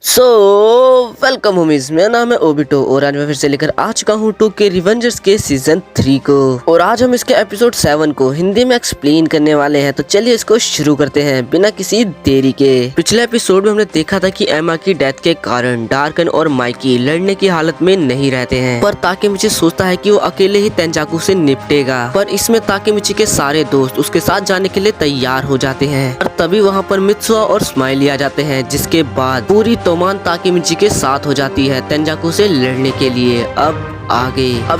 So welcome homies, मेरा नाम है ओबिटो और आज मैं फिर से लेकर आ चुका हूँ 2K रिवेंजर्स के सीजन 3 को। और आज हम इसके एपिसोड 7 को हिंदी में एक्सप्लेन करने वाले हैं। तो चलिए इसको शुरू करते हैं बिना किसी देरी के। पिछले एपिसोड में हमने देखा था कि एमा की डेथ के कारण डार्कन और माइकी लड़ने की हालत में नहीं रहते हैं, पर ताकेमिची सोचता है कि वो अकेले ही तेंजाकू से निपटेगा। पर इसमें ताकेमिची के सारे दोस्त उसके साथ जाने के लिए तैयार हो जाते हैं और तभी वहाँ पर मित्सुआ और स्माइली आ जाते हैं, जिसके बाद पूरी तोमान ताकेमिची के साथ हो जाती है तेंजाकू से लड़ने के लिए। अब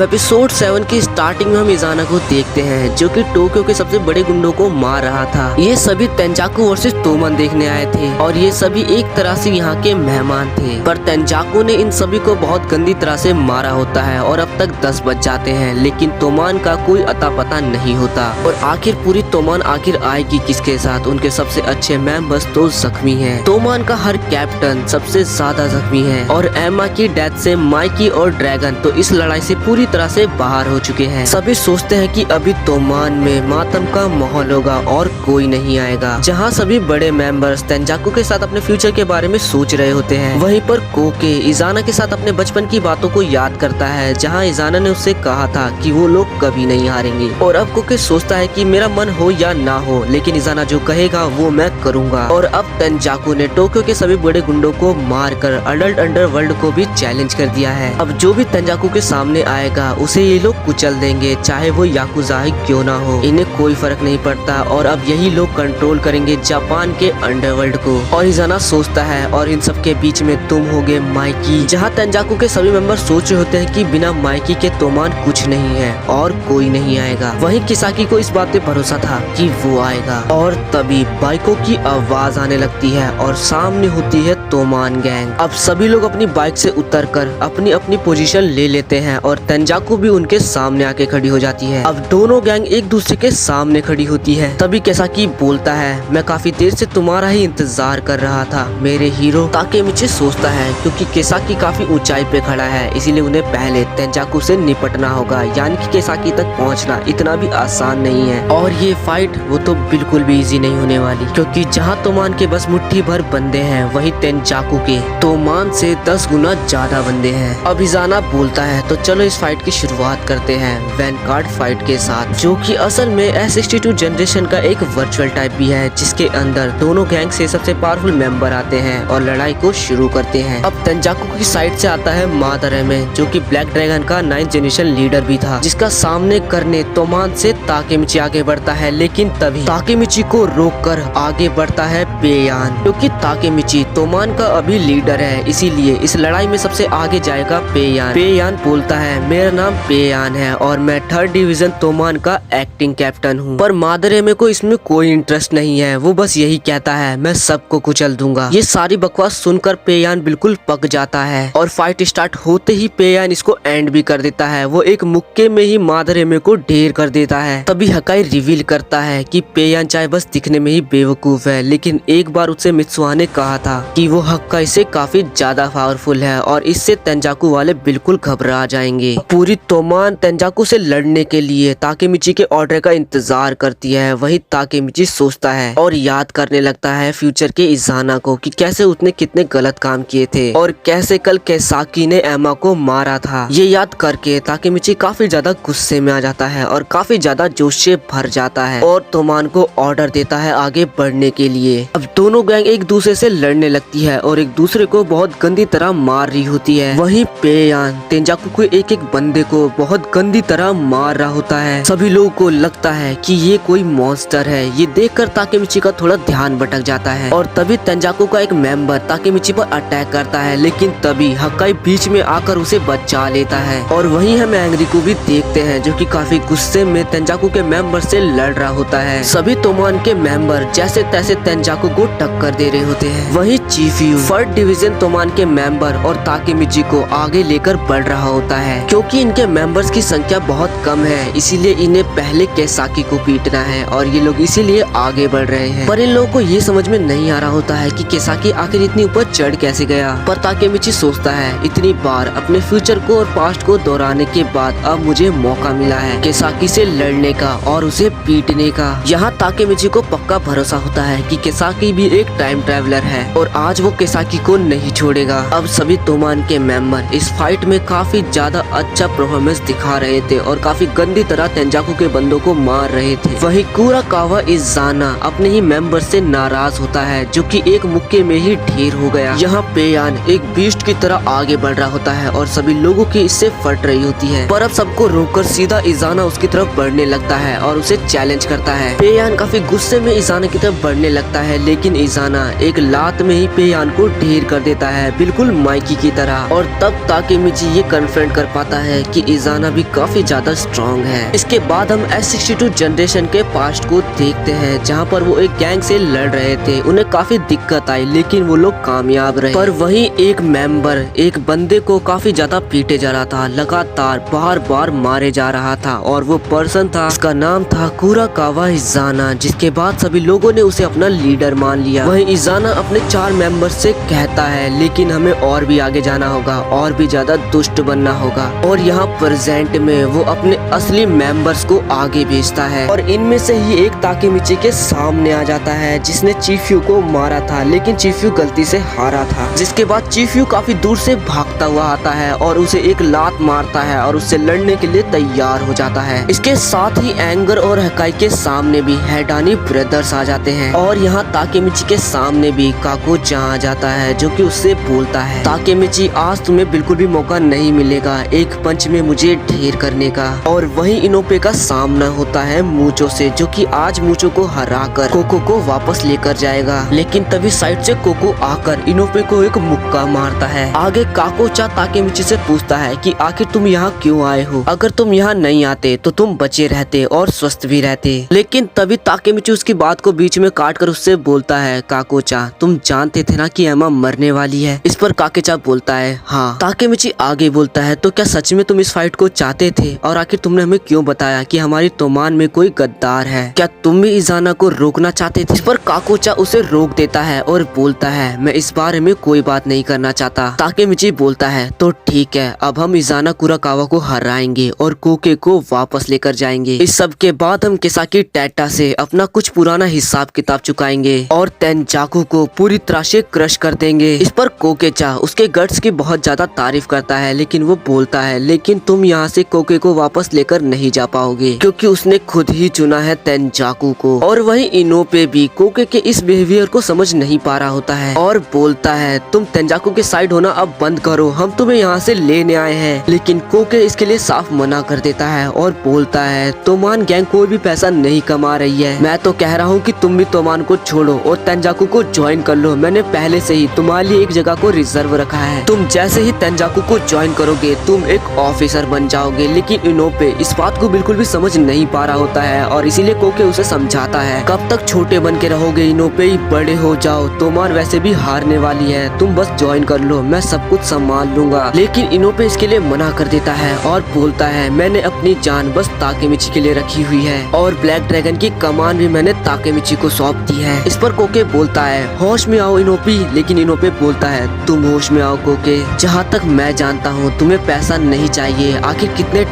एपिसोड 7 की स्टार्टिंग में हम इजाना को देखते हैं, जो कि टोक्यो के सबसे बड़े गुंडों को मार रहा था। ये सभी तेंजाकू वर्सेस तोमन देखने आए थे और ये सभी एक तरह से यहाँ के मेहमान थे, पर तेंजाकू ने इन सभी को बहुत गंदी तरह से मारा होता है और अब तक 10 बज जाते हैं, लेकिन तोमान का कोई अता पता नहीं होता। और आखिर पूरी तोमान आखिर आएगी किसके साथ? उनके सबसे अच्छे मेंबर्स तो जख्मी हैं। तोमान का हर कैप्टन सबसे ज्यादा जख्मी है और एमा की डेथ से माइकी और ड्रैगन तो इस लड़ाई से पूरी तरह से बाहर हो चुके हैं। सभी सोचते हैं कि अभी तोमान में मातम का माहौल होगा और कोई नहीं आएगा। जहां सभी बड़े मेंबर्स तेंजाकू के साथ अपने फ्यूचर के बारे में सोच रहे होते हैं, वहीं पर कोके इजाना के साथ अपने बचपन की बातों को याद करता है, जहां इजाना ने उससे कहा था कि वो लोग कभी नहीं हारेंगे। और अब कोके सोचता है कि मेरा मन हो या ना हो, लेकिन इजाना जो कहेगा वो मैं करूँगा। और अब तेंजाकू ने टोक्यो के सभी बड़े गुंडों को मारकर अडल्ट अंडरवर्ल्ड को भी चैलेंज कर दिया है। अब जो भी तेंजाकू के सामने आएगा उसे ये लोग कुचल देंगे, चाहे वो याकुजा ही क्यों ना हो, इन्हें कोई फर्क नहीं पड़ता। और अब यही लोग कंट्रोल करेंगे जापान के अंडरवर्ल्ड को। और इजाना सोचता है और इन सब के बीच में तुम होगे माइकी। जहाँ तेंजाकू के सभी मेंबर सोच रहे होते हैं कि बिना माइकी के तोमान कुछ नहीं है और कोई नहीं आएगा, वहीं किसाकी को इस बात पे भरोसा था कि वो आएगा। और तभी बाइकों की आवाज आने लगती है और सामने होती है तोमान गैंग। अब सभी लोग अपनी बाइक से उतरकर अपनी अपनी पोजीशन ले लेते हैं और तेंजाकू भी उनके सामने आके खड़ी हो जाती है। अब दोनों गैंग एक दूसरे के सामने खड़ी होती है। तभी केसाकी बोलता है, मैं काफी देर से तुम्हारा ही इंतजार कर रहा था मेरे हीरो। ताकेमिची सोचता है क्योंकि केसाकी काफी ऊंचाई पे खड़ा है, इसीलिए उन्हें पहले तेंजाकू से निपटना होगा, यानी कि केसाकी तक पहुंचना इतना भी आसान नहीं है। और ये फाइट वो तो बिल्कुल भी इजी नहीं होने वाली, क्योंकि जहाँ तोमान के बस मुट्ठी भर बंदे हैं, वही तेंजाकू के तोमान से 10 गुना ज्यादा बंदे हैं। अब इजाना बोलता है, तो चलो इस फाइट की शुरुआत करते हैं वैनगार्ड फाइट के साथ, जो कि असल में S62 जनरेशन का एक वर्चुअल टाइप भी है, जिसके अंदर दोनों गैंग से सबसे पावरफुल मेंबर आते हैं और लड़ाई को शुरू करते हैं। अब तेंजाकू की साइड से आता है मादरेमे, जो कि ब्लैक ड्रैगन का 9th जनरेशन लीडर भी था, जिसका सामने करने तोमान से ताकेमिची आगे बढ़ता है। लेकिन तभी ताकेमिची को रोककर आगे बढ़ता है पेयान, क्योंकि ताकेमिची तोमान का अभी लीडर है, इसीलिए इस लड़ाई में सबसे आगे जाएगा पेयान। पेयान बोलता है, मेरा नाम पेयान है और मैं 3rd डिवीजन तोमान का एक्टिंग कैप्टन हूँ। पर मादरेमे को इसमें कोई इंटरेस्ट नहीं है, वो बस यही कहता है, मैं सबको कुचल दूंगा। ये सारी बकवास सुनकर पेयान बिल्कुल पक जाता है और फाइट स्टार्ट होते ही पेयान इसको एंड भी कर देता है। वो एक मुक्के में ही मादरेमे को ढेर कर देता है। तभी हकाई रिवील करता है कि पेयान चाहे बस दिखने में ही बेवकूफ है, लेकिन एक बार उससे मित्सुआ ने कहा था कि वो हक्काई से काफी ज्यादा पावरफुल है और इससे तेंजाकू वाले बिल्कुल घबरा जाएंगे। पूरी तोमान तेंजाकू से लड़ने के लिए ताकेमिची के ऑर्डर का इंतजार करती है। वही ताकेमिची सोचता है और याद करने लगता है फ्यूचर के इजाना को, कि कैसे उसने कितने गलत काम किए थे और कैसे कल केसाकी ने एमा को मारा था। ये याद करके ताकेमिची काफी ज्यादा गुस्से में आ जाता है और काफी ज्यादा जोश से भर जाता है और तोमान को ऑर्डर देता है आगे बढ़ने के लिए। अब दोनों गैंग एक दूसरे से लड़ने लगती है और एक दूसरे को बहुत गंदी तरह मार रही होती है। वहीं पेयान तेंजाकू को एक एक बंदे को बहुत गंदी तरह मार रहा होता है। सभी लोगों को लगता है कि ये कोई मॉन्स्टर है। ये देखकर ताकेमिची का थोड़ा ध्यान भटक जाता है और तभी तेंजाकू का एक मेंबर ताकेमिची पर अटैक करता है, लेकिन तभी हक्काई बीच में आकर उसे बचा लेता है। और वहीं हम एंग्री को भी देखते हैं, जो कि काफी गुस्से में तेंजाकू के मेंबर से लड़ रहा होता है। सभी तोमान के मेंबर जैसे तैसे तेंजाकू को टक्कर दे रहे होते हैं। वहीं चीफ यू 3rd डिवीजन तोमान के मेंबर और ताकेमिची को आगे लेकर बढ़ रहा होता है, क्योंकि इनके मेंबर्स की संख्या बहुत कम है, इसीलिए इन्हें पहले केसाकी को पीटना है और ये लोग इसीलिए आगे बढ़ रहे हैं। पर इन लोगों को ये समझ में नहीं आ रहा होता है कि केसाकी आखिर इतनी ऊपर चढ़ कैसे गया। पर ताकेमिची सोचता है इतनी बार अपने फ्यूचर को और पास्ट को दोहराने के बाद अब मुझे मौका मिला है केसाकी से लड़ने का और उसे पीटने का। यहाँ ताकेमिची को पक्का भरोसा होता है कि केसाकी भी एक टाइम ट्रेवलर है और आज वो केसाकी को नहीं छोड़ेगा। अब सभी तोमान के मेंबर इस फाइट में काफी ज्यादा अच्छा परफॉर्मेंस दिखा रहे थे और काफी गंदी तरह तेंजाकू के बंदों को मार रहे थे। वही कुराकावा इज़ाना अपने ही मेंबर से नाराज होता है, जो कि एक मुक्के में ही ढेर हो गया। यहाँ पेयान एक बीस्ट की तरह आगे बढ़ रहा होता है और सभी लोगों की इससे फट रही होती है, पर अब सबको रोककर सीधा इज़ाना उसकी तरफ बढ़ने लगता है और उसे चैलेंज करता है। पेयान काफी गुस्से में इज़ाना की तरफ बढ़ने लगता है, लेकिन इज़ाना एक लात में ही पेयान को ढेर कर देता है, बिल्कुल माइकी की तरह। और तब ताकेमिची ये कन्फ्रंट कर पाता है कि इज़ाना भी काफी ज्यादा स्ट्रॉन्ग है। इसके बाद हम S62 जनरेशन के पास्ट को देखते हैं, जहाँ पर वो एक गैंग से लड़ रहे थे। उन्हें काफी दिक्कत आई, लेकिन वो लोग कामयाब रहे। पर वही एक मेंबर एक बंदे को काफी ज्यादा पीटे जा रहा था, लगातार बार बार मारे जा रहा था, और वो पर्सन था उसका नाम था कुराकावा इज़ाना, जिसके बाद सभी लोगों ने उसे अपना लीडर मान लिया। वही इज़ाना अपने 4 मेंबर से कहता है लेकिन हमें और भी आगे जाना होगा और भी ज्यादा दुष्ट बनना होगा, और यहाँ प्रेजेंट में वो अपने असली मेंबर्स को आगे भेजता है। और इनमें से ही एक ताकेमिची के सामने आ जाता है, जिसने चीफ्यू को मारा था, लेकिन चीफ्यू गलती से हारा था। जिसके बाद चीफ्यू काफी दूर से भागता हुआ आता है और उसे एक लात मारता है और उससे लड़ने के लिए तैयार हो जाता है। इसके साथ ही एंगर और हकाई के सामने भी हैडानी ब्रदर्स आ जाते हैं, और यहाँ ताकेमिची के सामने भी काको-चां आ जाता है, जो कि उससे बोलता है ताकेमिची आज तुम्हें बिल्कुल भी मौका नहीं मिलेगा एक पंच में मुझे ढेर करने का। और वही इनोपे का सामना होता है मूचो से, जो कि आज मूचो को हराकर कोको को वापस लेकर जाएगा। लेकिन तभी साइड से कोको आकर इनोपे को एक मुक्का मारता है। आगे काको-चां ताकेमिची से पूछता है कि आखिर तुम यहाँ क्यों आए हो, अगर तुम यहाँ नहीं आते तो तुम बचे रहते और स्वस्थ भी रहते। लेकिन तभी ताकेमिची उसकी बात को बीच में काट कर उससे बोलता है काको-चां तुम जानते थे ना कि एमा मरने वाली है। इस पर काको-चां बोलता है हाँ। ताकेमिची आगे बोलता है तो क्या सच में तुम इस फाइट को चाहते थे, और आखिर तुमने हमें क्यों बताया कि हमारी तोमान में कोई गद्दार है, क्या तुम भी इज़ाना को रोकना चाहते थे। इस पर काको-चां उसे रोक देता है और बोलता है मैं इस बारे में कोई बात नहीं करना चाहता। ताकेमिची बोलता है तो ठीक है, अब हम इज़ाना कुराकावा को हराएंगे और कोके को वापस लेकर जाएंगे। इस सब के बाद हम केसाकी टेटा से अपना कुछ पुराना हिसाब किताब चुकाएंगे और तेंजाकू को पूरी तरह से क्रश कर देंगे। इस पर कोके-चां उसके गट्स की बहुत ज्यादा तारीफ करता है, लेकिन वो बोलता है लेकिन तुम यहाँ से कोके को वापस लेकर नहीं जा पाओगे, क्योंकि उसने खुद ही चुना है तेंजाकू को। और वही इनोपे भी कोके के इस बिहेवियर को समझ नहीं पा रहा होता है और बोलता है तुम तेंजाकू के साइड होना अब बंद करो, हम तुम्हें यहाँ से लेने आए हैं। लेकिन कोके इसके लिए साफ मना कर देता है और बोलता है तोमान गैंग कोई भी पैसा नहीं कमा रही है, मैं तो कह रहा हूँ कि तुम भी तोमान को छोड़ो और तेंजाकू को ज्वाइन कर लो। मैंने पहले से ही तुम्हारे लिए एक जगह को रिजर्व रखा है, तुम जैसे ही तेंजाकू को ज्वाइन करोगे तुम एक ऑफिसर बन जाओगे। लेकिन इनोपे इस बात को बिल्कुल भी समझ नहीं पा रहा होता है और इसीलिए कोके उसे समझाता है कब तक छोटे बन के रहोगे इनोपे, बड़े हो जाओ, तोमान वैसे भी हारने वाली है, तुम बस ज्वाइन कर लो, मैं सब कुछ संभाल लूंगा। लेकिन इनोपे इसके लिए मना कर देता है और बोलता है मैंने अपनी जान बस ताकेमिची के लिए रखी हुई है और ब्लैक ड्रैगन की कमान भी मैंने ताकेमिची को सौंप दी है। इस पर कोके बोलता है होश में आओ इनोपे, लेकिन इनोपे बोलता है तुम होश में आओ कोके, जहाँ तक मैं जानता हूँ तुम्हें पैसा नहीं चाहिए, आखिर कितने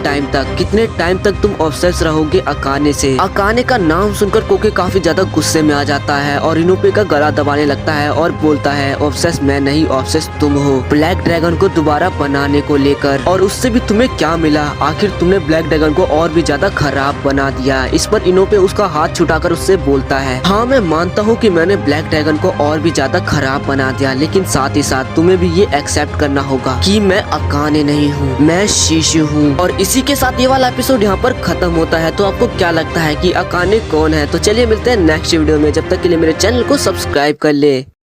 टाइम तक तुम ऑब्सेस रहोगे अकाने से। अकाने का नाम सुनकर कोके काफी ज्यादा गुस्से में आ जाता है और इनोपे का गला दबाने लगता है और बोलता है ऑब्सेस मैं नहीं, ऑब्सेस तुम हो ब्लैक ड्रैगन को दोबारा बनाने को लेकर, और उससे भी तुम्हें क्या मिला, आखिर तुमने ब्लैक ड्रैगन को और भी ज्यादा खराब बना दिया। इस पर इनोपे उसका हाथ छुटाकर उससे बोलता है हाँ मैं मानता हूँ कि मैंने ब्लैक ड्रैगन को और भी ज्यादा खराब बना दिया, लेकिन साथ ही साथ तुम्हें भी ये एक्सेप्ट करना होगा कि मैं अकाने नहीं हूँ, मैं शीशु हूँ। और इसी के साथ ये वाला एपिसोड यहाँ पर खत्म होता है। तो आपको क्या लगता है कि अकाने कौन है? तो चलिए मिलते हैं नेक्स्ट वीडियो में, जब तक के लिए मेरे चैनल को सब्सक्राइब कर ले।